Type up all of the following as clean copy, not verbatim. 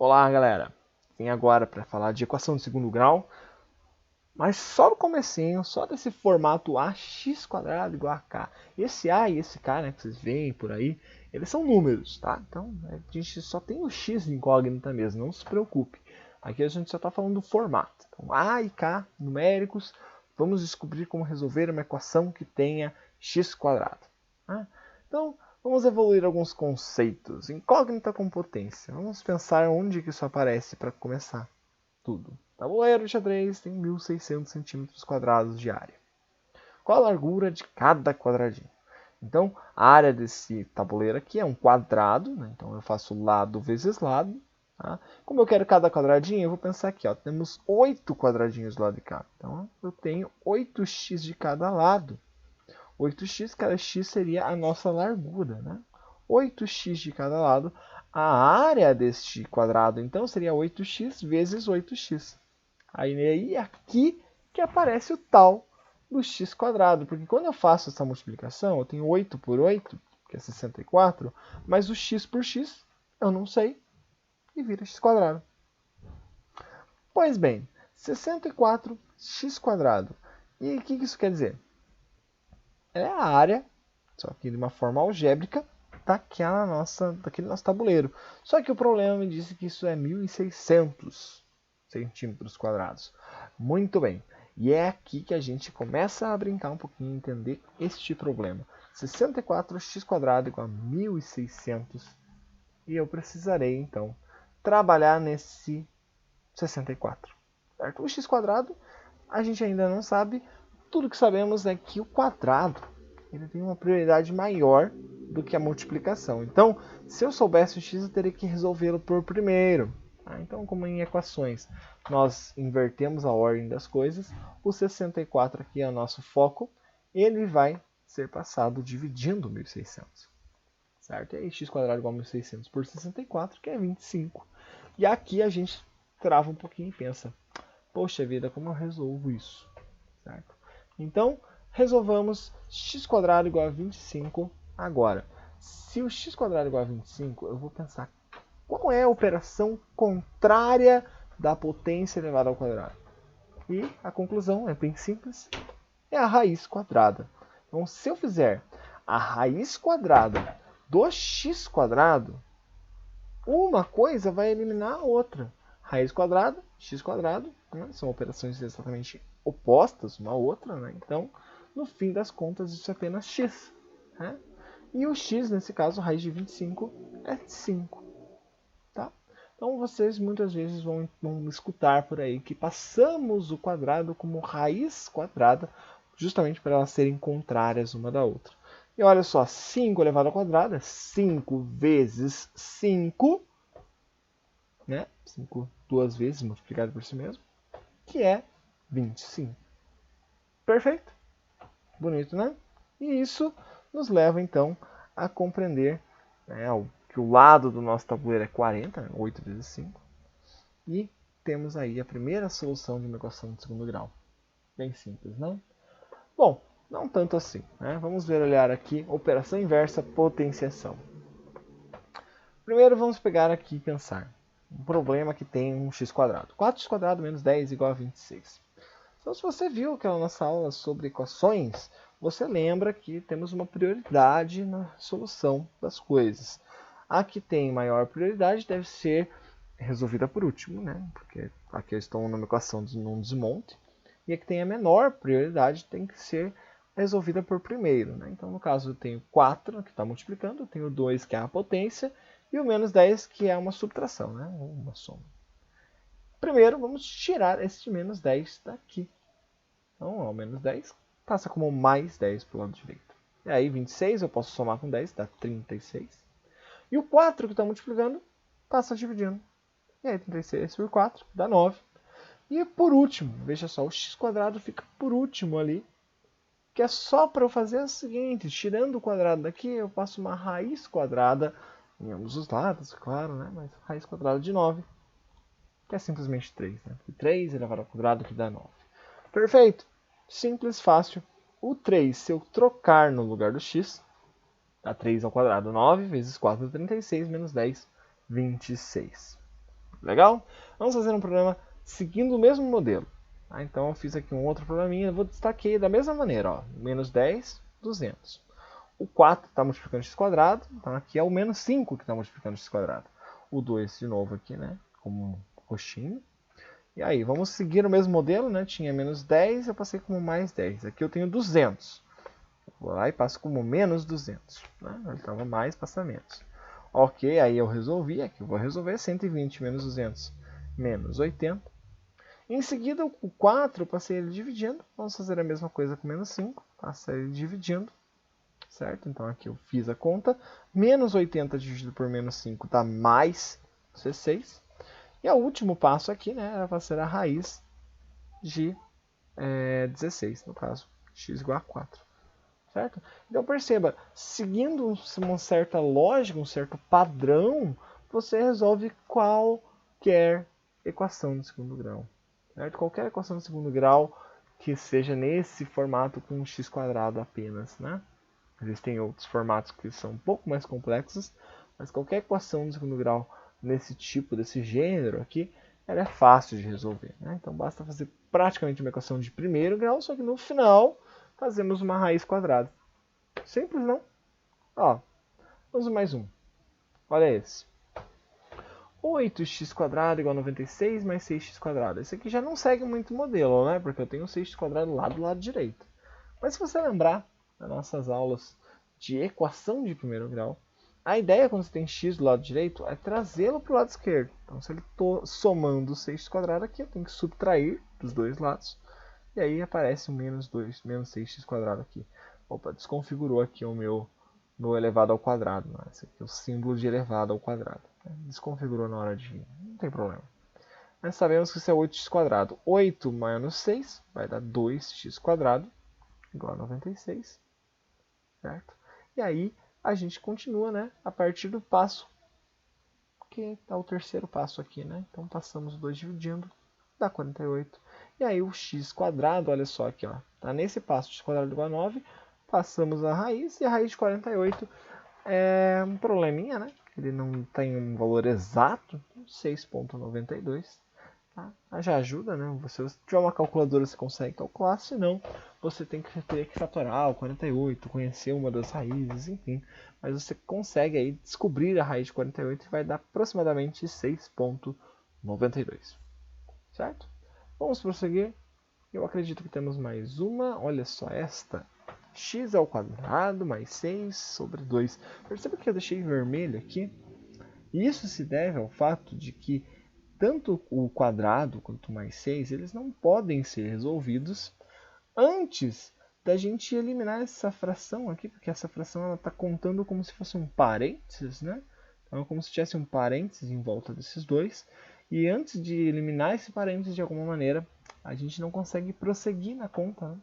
Olá, galera! Vim agora para falar de equação de segundo grau, mas só no comecinho, só desse formato ax quadrado igual a k. Esse a e esse k, né, que vocês veem por aí, eles são números, tá? Então a gente só tem o x de incógnita mesmo, não se preocupe. Aqui a gente só está falando do formato. Então, a e k numéricos, vamos descobrir como resolver uma equação que tenha x quadrado. Tá? Então, vamos evoluir alguns conceitos. Incógnita com potência. Vamos pensar onde que isso aparece para começar tudo. Tabuleiro de xadrez tem 1.600 centímetros quadrados de área. Qual a largura de cada quadradinho? Então, a área desse tabuleiro aqui é um quadrado, né? Então eu faço lado vezes lado. Tá? Como eu quero cada quadradinho, eu vou pensar aqui, ó, temos 8 quadradinhos do lado de cá. Então eu tenho 8x de cada lado. 8x, cada x seria a nossa largura, né? 8x de cada lado. A área deste quadrado, então, seria 8x vezes 8x. Aí aqui que aparece o tal do x quadrado, porque quando eu faço essa multiplicação, eu tenho 8 por 8, que é 64, mas o x por x eu não sei, e vira x quadrado. Pois bem, 64x quadrado. E o que isso quer dizer? É a área, só que de uma forma algébrica, daquele nosso tabuleiro. Só que o problema me disse que isso é 1.600 centímetros quadrados. Muito bem. E é aqui que a gente começa a brincar um pouquinho e entender este problema. 64x² igual a 1.600. E eu precisarei, então, trabalhar nesse 64. Certo? O x² a gente ainda não sabe. Tudo que sabemos é que o quadrado ele tem uma prioridade maior do que a multiplicação. Então, se eu soubesse o x, eu teria que resolvê-lo por primeiro. Então, como em equações, nós invertemos a ordem das coisas, o 64 aqui é o nosso foco, ele vai ser passado dividindo 1.600. Certo? E aí, x² igual a 1.600 por 64, que é 25. E aqui a gente trava um pouquinho e pensa, poxa vida, como eu resolvo isso? Certo? Então, resolvamos x² igual a 25 agora. Se o x² igual a 25, eu vou pensar qual é a operação contrária da potência elevada ao quadrado. E a conclusão é bem simples, é a raiz quadrada. Então, se eu fizer a raiz quadrada do x², uma coisa vai eliminar a outra. Raiz quadrada, x², né? São operações exatamente opostas uma à outra, né? Então, no fim das contas, isso é apenas x. Né? E o x, nesse caso, raiz de 25, é 5. Tá? Então, vocês muitas vezes vão escutar por aí que passamos o quadrado como raiz quadrada, justamente para elas serem contrárias uma da outra. E olha só, 5 elevado ao quadrado é 5 vezes 5, né? 5 duas vezes multiplicado por si mesmo, que é 25. Perfeito? Bonito, né? E isso nos leva, então, a compreender, né, que o lado do nosso tabuleiro é 40, 8 vezes 5. E temos aí a primeira solução de uma equação de segundo grau. Bem simples, não? Bom, não tanto assim. Né? Vamos olhar aqui, operação inversa, potenciação. Primeiro vamos pegar aqui e pensar. Um problema que tem um x². 4x² menos 10 igual a 26. Então, se você viu aquela nossa aula sobre equações, você lembra que temos uma prioridade na solução das coisas. A que tem maior prioridade deve ser resolvida por último, né? Porque aqui eu estou numa equação num desmonte. E a que tem a menor prioridade tem que ser resolvida por primeiro. Né? Então, no caso, eu tenho 4, que está multiplicando, eu tenho 2, que é a potência, e o menos 10, que é uma subtração, né? Ou uma soma. Primeiro, vamos tirar esse menos 10 daqui. Então, o menos 10 passa como mais 10 para o lado direito. E aí, 26 eu posso somar com 10, dá 36. E o 4 que está multiplicando, passa dividindo. E aí, 36 por 4 dá 9. E por último, veja só, o x² fica por último ali, que é só para eu fazer o seguinte, tirando o quadrado daqui, eu passo uma raiz quadrada em ambos os lados, claro, né? Mas raiz quadrada de 9, que é simplesmente 3, né? 3 elevado ao quadrado que dá 9. Perfeito! Simples, fácil. O 3, se eu trocar no lugar do x, dá 3 ao quadrado, 9 vezes 4, 36, menos 10, 26. Legal? Vamos fazer um problema seguindo o mesmo modelo. Tá? Então eu fiz aqui um outro probleminha, eu vou destaquei da mesma maneira. Ó. Menos 10, 200. O 4 está multiplicando x², então aqui é o menos 5 que está multiplicando x². O 2 de novo aqui, né? Como um roxinho. E aí, vamos seguir o mesmo modelo, né? Tinha menos 10, eu passei como mais 10. Aqui eu tenho 200. Vou lá e passo como menos 200. Né? Ele estava mais, passa menos. Ok, aí eu resolvi. Aqui eu vou resolver 120 menos 200 menos 80. Em seguida, o 4 eu passei ele dividindo. Vamos fazer a mesma coisa com menos 5. Passa ele dividindo. Certo? Então aqui eu fiz a conta. Menos 80 dividido por menos 5 dá mais 16. E o último passo aqui, né, era fazer a raiz de 16, no caso, x igual a 4. Certo? Então perceba, seguindo uma certa lógica, um certo padrão, você resolve qualquer equação de segundo grau. Certo? Qualquer equação de segundo grau que seja nesse formato com x² apenas. Né? Existem outros formatos que são um pouco mais complexos, mas qualquer equação de segundo grau nesse tipo, desse gênero aqui, ela é fácil de resolver. Né? Então basta fazer praticamente uma equação de primeiro grau, só que no final fazemos uma raiz quadrada. Simples, não? Ó, vamos mais um. Olha esse. 8x² igual a 96 mais 6x². Esse aqui já não segue muito modelo, né? Porque eu tenho 6x² lá do lado direito. Mas se você lembrar das nossas aulas de equação de primeiro grau, a ideia quando você tem x do lado direito é trazê-lo para o lado esquerdo. Então, se ele estou somando 6x² aqui, eu tenho que subtrair dos dois lados. E aí aparece um menos 6x² aqui. Opa, desconfigurou aqui o meu elevado ao quadrado. Né? Esse aqui é o símbolo de elevado ao quadrado. Desconfigurou na hora de... Não tem problema. Mas sabemos que isso é 8x². 8 menos 6 vai dar 2x² igual a 96. Certo? E aí a gente continua, né, a partir do passo que está o terceiro passo aqui, né? Então passamos 2 dividindo, dá 48. E aí o x², olha só aqui, ó, tá nesse passo, x² igual a 9, passamos a raiz, e a raiz de 48 é um probleminha, né? Ele não tem um valor exato, 6,92. Tá? Já ajuda, né? Se você tiver uma calculadora, você consegue calcular, senão você tem que ter que fatorar o 48, conhecer uma das raízes, enfim. Mas você consegue aí descobrir a raiz de 48 e vai dar aproximadamente 6,92. Certo? Vamos prosseguir. Eu acredito que temos mais uma. Olha só esta. X² mais 6 sobre 2. Perceba que eu deixei vermelho aqui. E isso se deve ao fato de que tanto o quadrado quanto mais 6, eles não podem ser resolvidos antes da gente eliminar essa fração aqui, porque essa fração está contando como se fosse um parênteses, né? Então é como se tivesse um parênteses em volta desses dois. E antes de eliminar esse parênteses de alguma maneira, a gente não consegue prosseguir na conta. Né?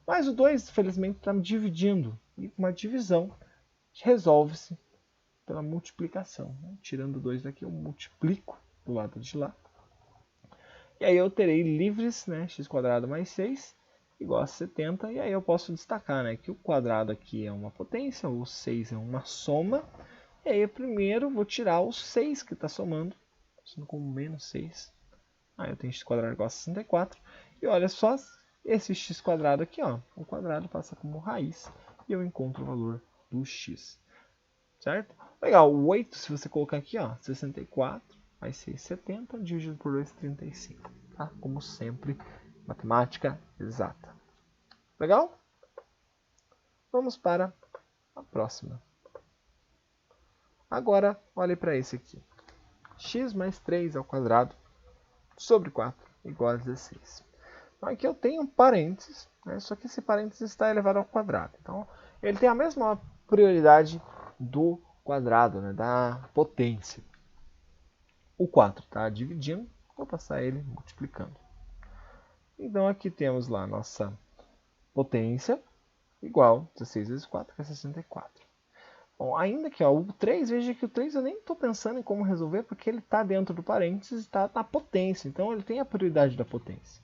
Mas o 2, felizmente, está dividindo. E uma divisão resolve-se pela multiplicação. Né? Tirando o 2 daqui, eu multiplico do lado de lá. E aí eu terei livres, né, x² mais 6 igual a 70. E aí eu posso destacar, né, que o quadrado aqui é uma potência, o 6 é uma soma. E aí eu primeiro vou tirar o 6 que está somando, sendo como menos 6. Aí eu tenho x² igual a 64. E olha só, esse x² aqui, ó, o quadrado passa como raiz. E eu encontro o valor do x. Certo? Legal, o 8, se você colocar aqui, ó, 64 mais 6, 70, dividido por 2, 35. Tá? Como sempre, matemática exata. Legal? Vamos para a próxima. Agora, olhe para esse aqui. X mais 3 ao quadrado sobre 4 igual a 16. Então aqui eu tenho um parênteses, né? Só que esse parênteses está elevado ao quadrado. Então ele tem a mesma prioridade do quadrado, né? Da potência. O 4 está dividindo, vou passar ele multiplicando. Então aqui temos lá a nossa potência igual a 16 vezes 4, que é 64. Bom, ainda que ó, o 3, veja que o 3 eu nem estou pensando em como resolver, porque ele está dentro do parênteses e está na potência. Então ele tem a prioridade da potência.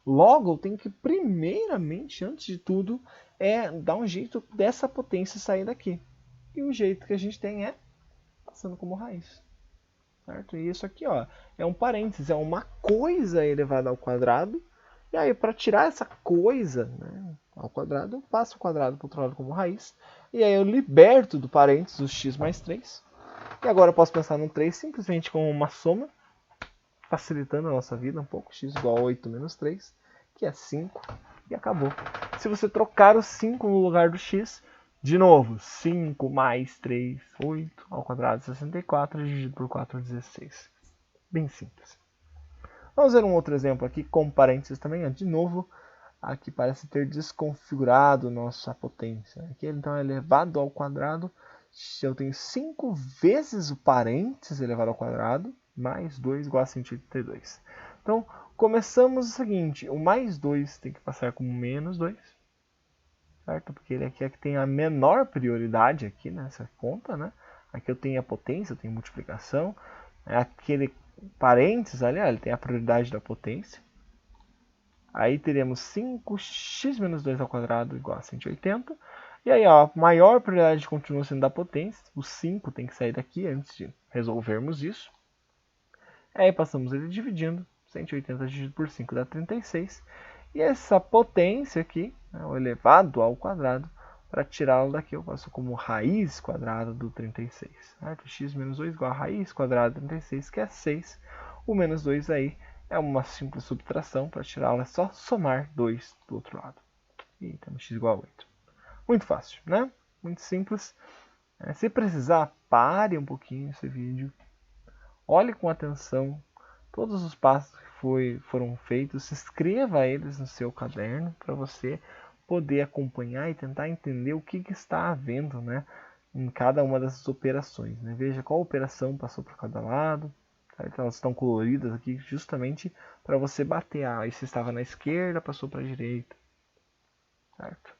Logo, eu tenho que, primeiramente, antes de tudo, dar um jeito dessa potência sair daqui. E o jeito que a gente tem é passando como raiz. certo? E isso aqui, ó, é um parênteses, é uma coisa elevada ao quadrado. E aí, para tirar essa coisa, né, ao quadrado, eu passo o quadrado para o outro lado como raiz. E aí eu liberto do parênteses o x mais 3. E agora eu posso pensar no 3 simplesmente como uma soma, facilitando a nossa vida um pouco. X igual a 8 menos 3, que é 5. E acabou. Se você trocar o 5 no lugar do x, de novo, 5 mais 3, 8 ao quadrado, 64, dividido por 4, 16. Bem simples. Vamos ver um outro exemplo aqui, com parênteses também. De novo, aqui parece ter desconfigurado nossa potência. Aqui então é elevado ao quadrado. Eu tenho 5 vezes o parênteses elevado ao quadrado, mais 2 igual a 182. Então, começamos o seguinte, o mais 2 tem que passar como menos 2, certo? Porque ele aqui é que tem a menor prioridade aqui nessa conta, né? Aqui eu tenho a potência, eu tenho multiplicação. Aquele parênteses ali, ele tem a prioridade da potência. Aí teremos 5x menos 2 ao quadrado igual a 180. E aí, ó, a maior prioridade continua sendo da potência. O 5 tem que sair daqui antes de resolvermos isso. Aí passamos ele dividindo. 180 dividido por 5 dá 36. E essa potência aqui, né, o elevado ao quadrado, para tirá-lo daqui eu passo como raiz quadrada do 36. Certo? X menos 2 igual a raiz quadrada do 36, que é 6. O menos 2 aí é uma simples subtração. Para tirá-lo é só somar 2 do outro lado. E temos x igual a 8. Muito fácil, né? Muito simples. Se precisar, pare um pouquinho esse vídeo. Olhe com atenção todos os passos que foram feitos. Escreva eles no seu caderno para você poder acompanhar e tentar entender o que está havendo, né, em cada uma dessas operações. Né? Veja qual operação passou por cada lado. Certo? Elas estão coloridas aqui justamente para você bater. Ah, esse estava na esquerda, passou para a direita. Certo?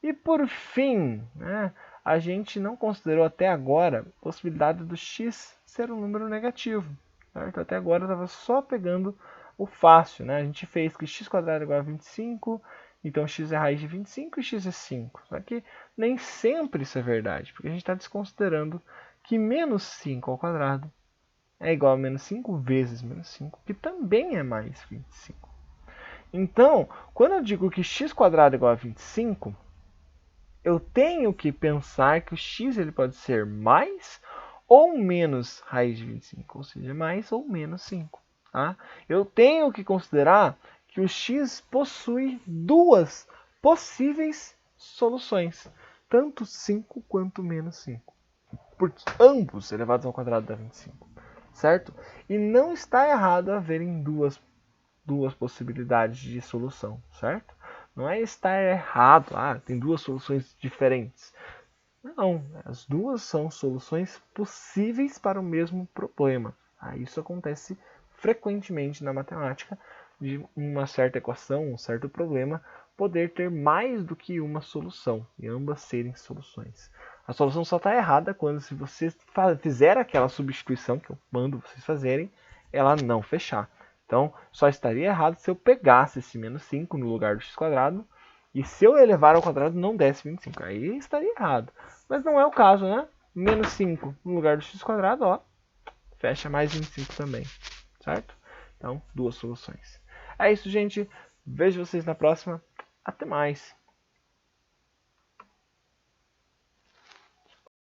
E por fim, né, a gente não considerou até agora a possibilidade do x ser um número negativo. Certo? Até agora estava só pegando o fácil. Né? A gente fez que x² é igual a 25, então x é raiz de 25 e x é 5. Só que nem sempre isso é verdade, porque a gente está desconsiderando que menos 5 ao quadrado é igual a menos 5 vezes menos 5, que também é mais 25. Então, quando eu digo que x² é igual a 25, eu tenho que pensar que o x ele pode ser mais ou menos raiz de 25, ou seja, mais ou menos 5. Tá? Eu tenho que considerar que o x possui duas possíveis soluções, tanto 5 quanto menos 5, porque ambos elevados ao quadrado dá 25, certo? E não está errado haverem duas possibilidades de solução, certo? Não é estar errado, tem duas soluções diferentes. Não, as duas são soluções possíveis para o mesmo problema. Isso acontece frequentemente na matemática, de uma certa equação, um certo problema, poder ter mais do que uma solução, e ambas serem soluções. A solução só está errada quando, se você fizer aquela substituição que eu mando vocês fazerem, ela não fechar. Então, só estaria errado se eu pegasse esse menos 5 no lugar do x², e se eu elevar ao quadrado não desse 25. Aí estaria errado. Mas não é o caso, né? Menos 5 no lugar do x², ó, fecha mais 25 também. Certo? Então, duas soluções. É isso, gente. Vejo vocês na próxima. Até mais.